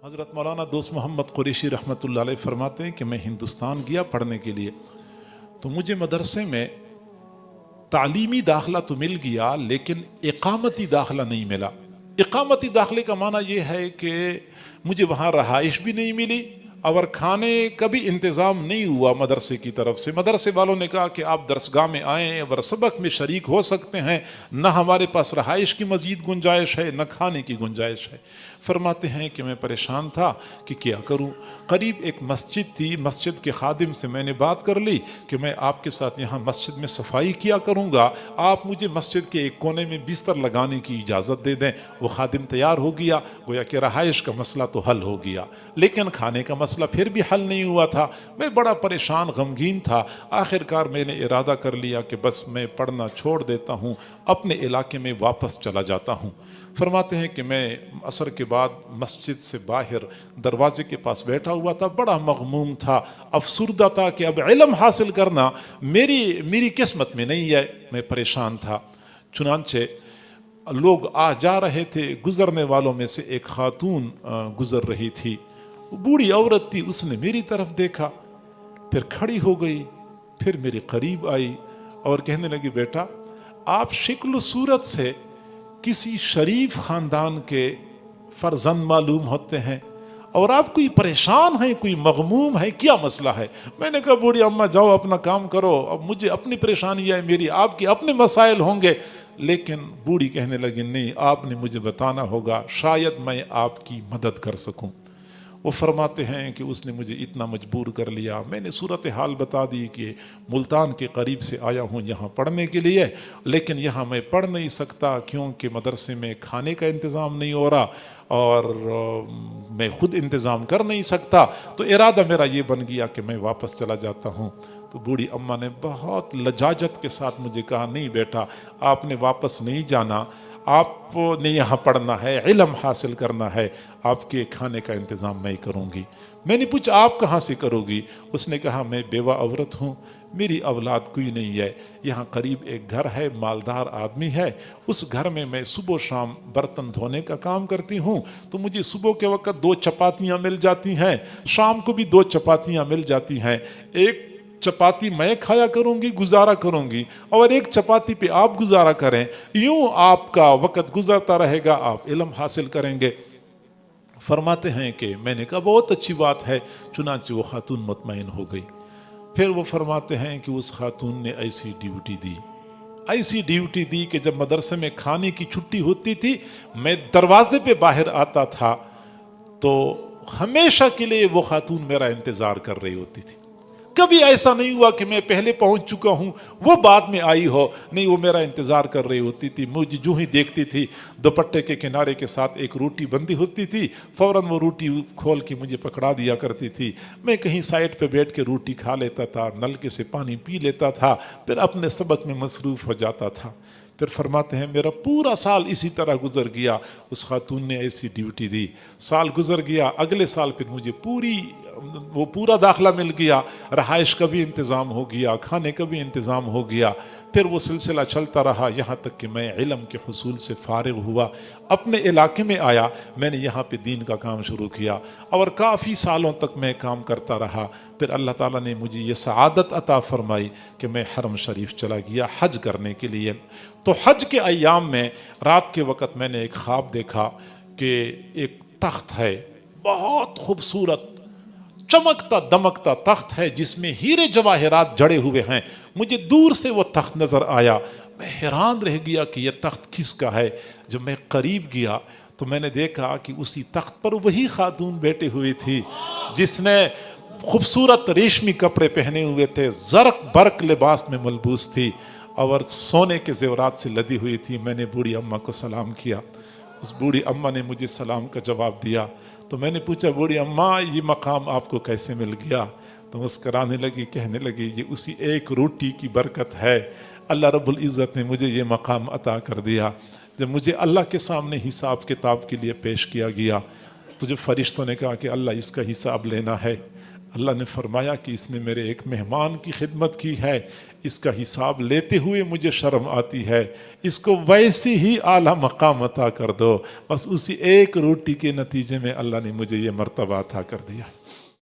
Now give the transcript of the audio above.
حضرت مولانا دوست محمد قریشی رحمۃ اللہ علیہ فرماتے ہیں کہ میں ہندوستان گیا پڑھنے کے لیے، تو مجھے مدرسے میں تعلیمی داخلہ تو مل گیا لیکن اقامتی داخلہ نہیں ملا۔ اقامتی داخلے کا معنی یہ ہے کہ مجھے وہاں رہائش بھی نہیں ملی اور کھانے کا بھی انتظام نہیں ہوا مدرسے کی طرف سے۔ مدرسے والوں نے کہا کہ آپ درسگاہ میں آئیں اور سبق میں شریک ہو سکتے ہیں، نہ ہمارے پاس رہائش کی مزید گنجائش ہے نہ کھانے کی گنجائش ہے۔ فرماتے ہیں کہ میں پریشان تھا کہ کیا کروں۔ قریب ایک مسجد تھی، مسجد کے خادم سے میں نے بات کر لی کہ میں آپ کے ساتھ یہاں مسجد میں صفائی کیا کروں گا، آپ مجھے مسجد کے ایک کونے میں بستر لگانے کی اجازت دے دیں۔ وہ خادم تیار ہو گیا، گویا کہ رہائش کا مسئلہ تو حل ہو گیا لیکن کھانے کا مسئلہ پھر بھی حل نہیں ہوا تھا۔ میں بڑا پریشان غمگین تھا۔ آخر کار میں نے ارادہ کر لیا کہ بس میں پڑھنا چھوڑ دیتا ہوں، اپنے علاقے میں واپس چلا جاتا ہوں۔ فرماتے ہیں کہ میں عصر کے بعد مسجد سے باہر دروازے کے پاس بیٹھا ہوا تھا، بڑا مغموم تھا، افسردہ تھا کہ اب علم حاصل کرنا میری قسمت میں نہیں ہے۔ میں پریشان تھا۔ چنانچہ لوگ آ جا رہے تھے، گزرنے والوں میں سے ایک خاتون گزر رہی تھی، بوڑھی عورت تھی، اس نے میری طرف دیکھا، پھر کھڑی ہو گئی، پھر میرے قریب آئی اور کہنے لگی بیٹا آپ شکل و صورت سے کسی شریف خاندان کے فرزند معلوم ہوتے ہیں اور آپ کوئی پریشان ہیں، کوئی مغموم ہے، کیا مسئلہ ہے؟ میں نے کہا بوڑھی اماں جاؤ اپنا کام کرو، اب مجھے اپنی پریشانی ہے، میری آپ کے اپنے مسائل ہوں گے۔ لیکن بوڑھی کہنے لگی نہیں، آپ نے مجھے بتانا ہوگا، شاید میں آپ کی مدد کر سکوں۔ وہ فرماتے ہیں کہ اس نے مجھے اتنا مجبور کر لیا، میں نے صورتحال بتا دی کہ ملتان کے قریب سے آیا ہوں یہاں پڑھنے کے لیے، لیکن یہاں میں پڑھ نہیں سکتا کیونکہ مدرسے میں کھانے کا انتظام نہیں ہو رہا اور میں خود انتظام کر نہیں سکتا، تو ارادہ میرا یہ بن گیا کہ میں واپس چلا جاتا ہوں۔ تو بوڑھی اماں نے بہت لجاجت کے ساتھ مجھے کہا نہیں بیٹا آپ نے واپس نہیں جانا، آپ نے یہاں پڑھنا ہے، علم حاصل کرنا ہے، آپ کے کھانے کا انتظام میں کروں گی۔ میں نے پوچھا آپ کہاں سے کرو گی؟ اس نے کہا میں بیوہ عورت ہوں، میری اولاد کوئی نہیں ہے، یہاں قریب ایک گھر ہے، مالدار آدمی ہے، اس گھر میں میں صبح و شام برتن دھونے کا کام کرتی ہوں، تو مجھے صبح کے وقت 2 چپاتیاں مل جاتی ہیں، شام کو بھی 2 چپاتیاں مل جاتی ہیں، ایک چپاتی میں کھایا کروں گی، گزارا کروں گی، اور ایک چپاتی پہ آپ گزارا کریں، یوں آپ کا وقت گزرتا رہے گا، آپ علم حاصل کریں گے۔ فرماتے ہیں کہ میں نے کہا بہت اچھی بات ہے، چنانچہ وہ خاتون مطمئن ہو گئی۔ پھر وہ فرماتے ہیں کہ اس خاتون نے ایسی ڈیوٹی دی کہ جب مدرسے میں کھانے کی چھٹی ہوتی تھی میں دروازے پہ باہر آتا تھا تو ہمیشہ کے لیے وہ خاتون میرا انتظار کر رہی ہوتی تھی۔ کبھی ایسا نہیں ہوا کہ میں پہلے پہنچ چکا ہوں وہ بعد میں آئی ہو، نہیں، وہ میرا انتظار کر رہی ہوتی تھی۔ مجھے جو ہی دیکھتی تھی دوپٹے کے کنارے کے ساتھ ایک روٹی بندھی ہوتی تھی، فوراً وہ روٹی کھول کے مجھے پکڑا دیا کرتی تھی، میں کہیں سائڈ پہ بیٹھ کے روٹی کھا لیتا تھا، نلکے سے پانی پی لیتا تھا، پھر اپنے سبق میں مصروف ہو جاتا تھا۔ پھر فرماتے ہیں میرا پورا سال اسی طرح گزر گیا، اس خاتون نے ایسی ڈیوٹی دی، سال گزر گیا، اگلے سال پھر مجھے پورا داخلہ مل گیا، رہائش کا بھی انتظام ہو گیا، کھانے کا بھی انتظام ہو گیا، پھر وہ سلسلہ چلتا رہا یہاں تک کہ میں علم کے حصول سے فارغ ہوا، اپنے علاقے میں آیا، میں نے یہاں پہ دین کا کام شروع کیا اور کافی سالوں تک میں کام کرتا رہا۔ پھر اللہ تعالیٰ نے مجھے یہ سعادت عطا فرمائی کہ میں حرم شریف چلا گیا حج کرنے کے لیے۔ تو حج کے ایام میں رات کے وقت میں نے ایک خواب دیکھا کہ ایک تخت ہے، بہت خوبصورت چمکتا دمکتا تخت ہے جس میں ہیرے جواہرات جڑے ہوئے ہیں۔ مجھے دور سے وہ تخت نظر آیا، میں حیران رہ گیا کہ یہ تخت کس کا ہے۔ جب میں قریب گیا تو میں نے دیکھا کہ اسی تخت پر وہی خاتون بیٹھی ہوئی تھی جس نے خوبصورت ریشمی کپڑے پہنے ہوئے تھے، زرق برق لباس میں ملبوس تھی اور سونے کے زیورات سے لدی ہوئی تھی۔ میں نے بوڑھی اماں کو سلام کیا، اس بوڑھی اماں نے مجھے سلام کا جواب دیا، تو میں نے پوچھا بوڑھی اماں یہ مقام آپ کو کیسے مل گیا؟ تو مسکرانے لگی، کہنے لگی یہ اسی ایک روٹی کی برکت ہے، اللہ رب العزت نے مجھے یہ مقام عطا کر دیا۔ جب مجھے اللہ کے سامنے حساب کتاب کے لیے پیش کیا گیا تو جب فرشتوں نے کہا کہ اللہ اس کا حساب لینا ہے، اللہ نے فرمایا کہ اس نے میرے ایک مہمان کی خدمت کی ہے، اس کا حساب لیتے ہوئے مجھے شرم آتی ہے، اس کو ویسی ہی اعلیٰ مقام عطا کر دو۔ بس اسی ایک روٹی کے نتیجے میں اللہ نے مجھے یہ مرتبہ عطا کر دیا۔